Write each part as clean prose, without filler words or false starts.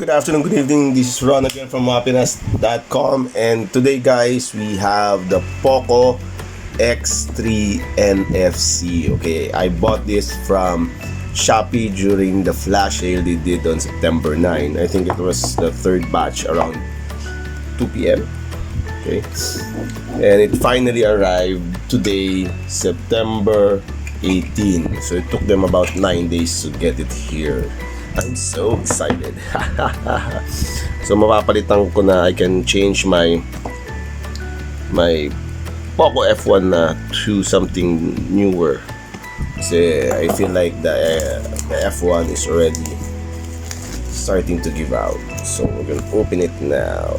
Good afternoon, good evening. This is Ron again from wahpinas.com, and today guys, we have the Poco X3 NFC. Okay, I bought this from Shopee during the flash sale they did on September 9. I think it was the third batch around 2 p.m. Okay, and it finally arrived today, September 18. So it took them about 9 days to get it here. I'm so excited. So mapapalitan ko na, I can change my Poco F1 na to something newer. Kasi I feel like the F1 is already starting to give out. So we're gonna open it now.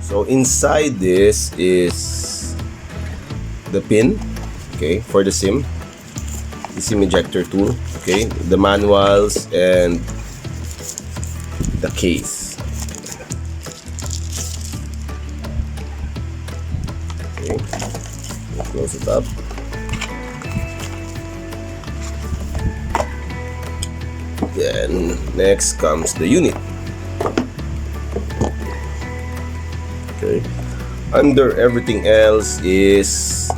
So inside this is the pin, okay, for the SIM ejector tool, okay, the manuals and the case. Okay, close it up. Then next comes the unit. Okay. Under everything else is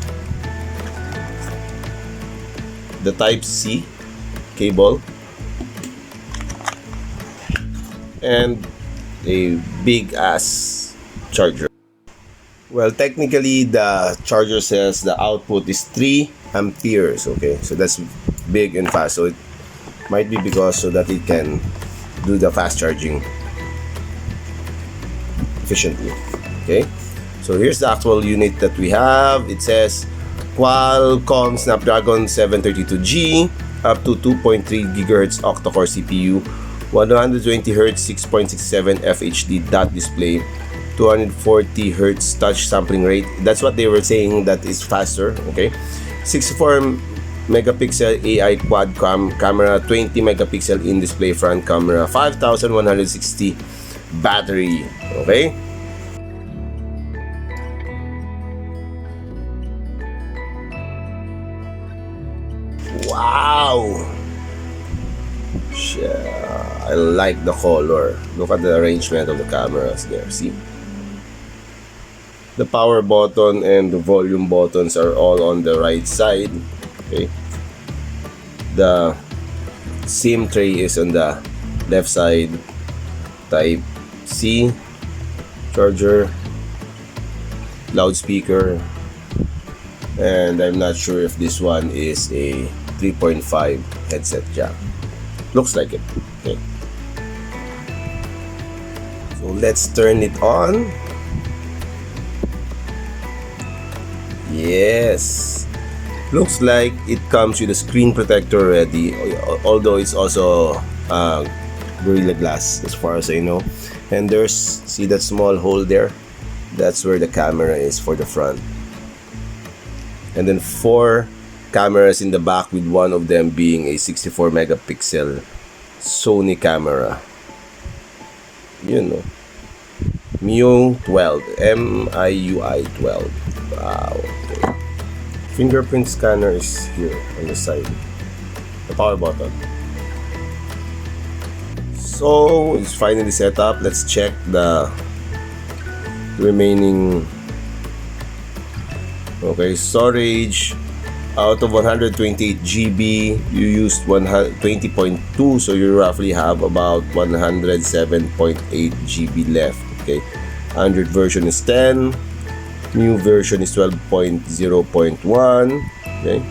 the Type-C cable and a big ass charger. Well, technically the charger says the output is 3 amperes. Okay, so that's big and fast, so it might be because so that it can do the fast charging efficiently. Okay, so here's the actual unit that we have. It says Qualcomm Snapdragon 732G, up to 2.3 GHz octa-core CPU, 120Hz 6.67 FHD dot display, 240Hz touch sampling rate. That's what they were saying, that is faster. Okay, 64 megapixel AI quad camera, 20 megapixel in display front camera, 5160 battery. Okay. Wow! Yeah, I like the color. Look at the arrangement of the cameras there. See? The power button and the volume buttons are all on the right side. Okay. The SIM tray is on the left side. Type-C charger, loudspeaker, and I'm not sure if this one is a 3.5 headset jack. Looks like it. Okay. So let's turn it on. Yes. Looks like it comes with a screen protector already, although it's also Gorilla Glass as far as I know. And there's, see that small hole there? That's where the camera is for the front. And then 4 cameras in the back, with one of them being a 64 megapixel Sony camera. You know, MIUI 12, MIUI 12. Wow. Okay. Fingerprint scanner is here on the side. The power button. So it's finally set up. Let's check the remaining. Okay, storage. Out of 128 GB, you used 20.2, so you roughly have about 107.8 GB left. Okay, Android version is 10, new version is 12.0.1. Okay,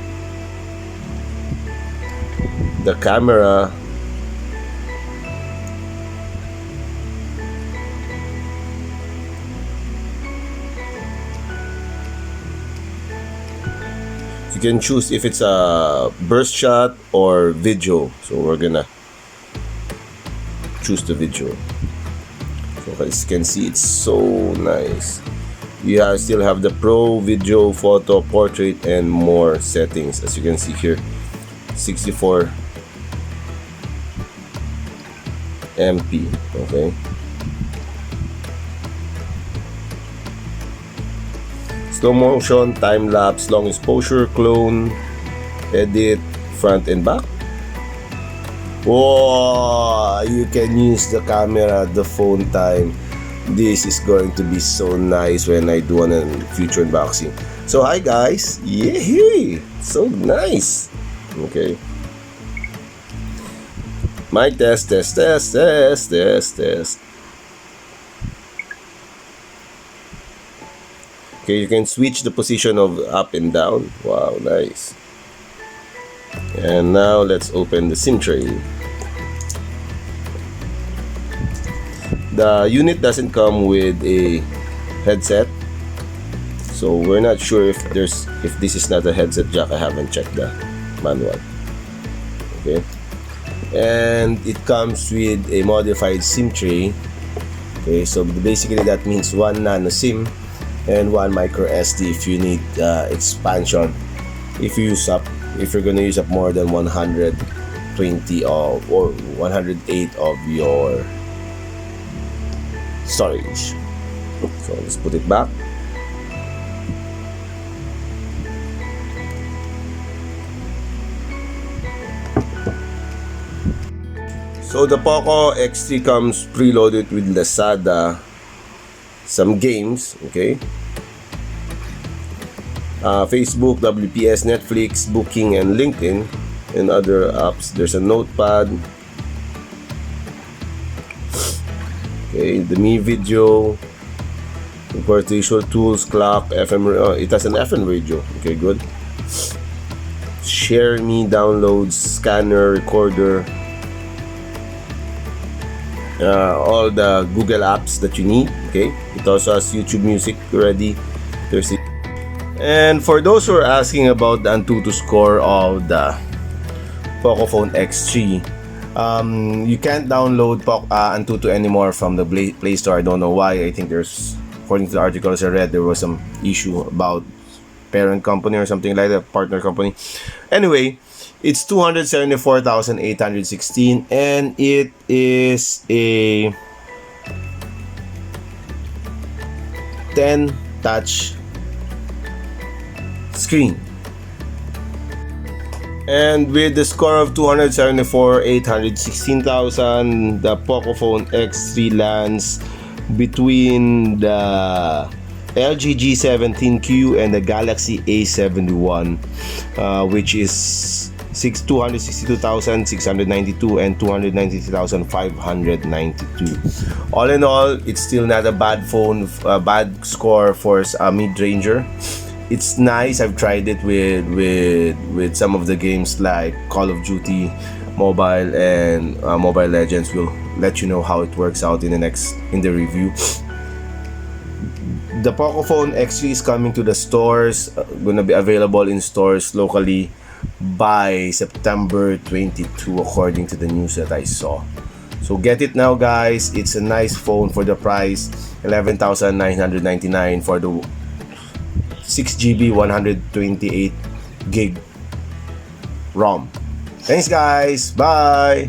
the camera, you can choose if it's a burst shot or video, so we're gonna choose the video. So as you can see, it's so nice. You still have the pro, video, photo, portrait, and more settings. As you can see here, 64 MP. Okay, slow motion, time lapse, long exposure, clone, edit, front and back. Whoa, you can use the camera, the phone time. This is going to be so nice when I do a future unboxing. So hi guys, yay, so nice. Okay, my test. Okay, you can switch the position of up and down. Wow, nice. And now let's open the SIM tray. The unit doesn't come with a headset, so we're not sure if this is not a headset jack. I haven't checked the manual. Okay, and it comes with a modified SIM tray. Okay, so basically that means one nano SIM and one micro SD if you need expansion. If you're gonna use up more than 120 or 108 of your storage. So let's put it back. So the Poco X3 comes preloaded with Lazada, some games, okay, Facebook, WPS, Netflix, Booking, and LinkedIn, and other apps. There's a notepad, okay, the Mi Video, of course, the usual tools, clock, FM. It has an FM radio. Okay, good. Share Me, downloads, scanner, recorder. All the Google apps that you need. Okay, it also has YouTube Music already. There's it. And for those who are asking about the Antutu score of the Poco Phone X3, you can't download Antutu anymore from the Play Store. I don't know why. I think there's, according to the articles I read, there was some issue about parent company or something like that, partner company. Anyway, it's 274,816 and it is a 10 touch screen. And with the score of 274,816,000, the Poco Phone X3 lands between the LG G17Q and the Galaxy A71, which is 262,692 and 293,592. All in all, it's still not a bad phone, a bad score for a mid-ranger. It's nice. I've tried it with some of the games like Call of Duty Mobile and Mobile Legends. We'll let you know how it works out in the review. The Poco Phone X3 is coming to the stores, gonna be available in stores locally by September 22, according to the news that I saw. So get it now, guys. It's a nice phone for the price, 11,999 for the 6GB 128 gig ROM. Thanks, guys. Bye.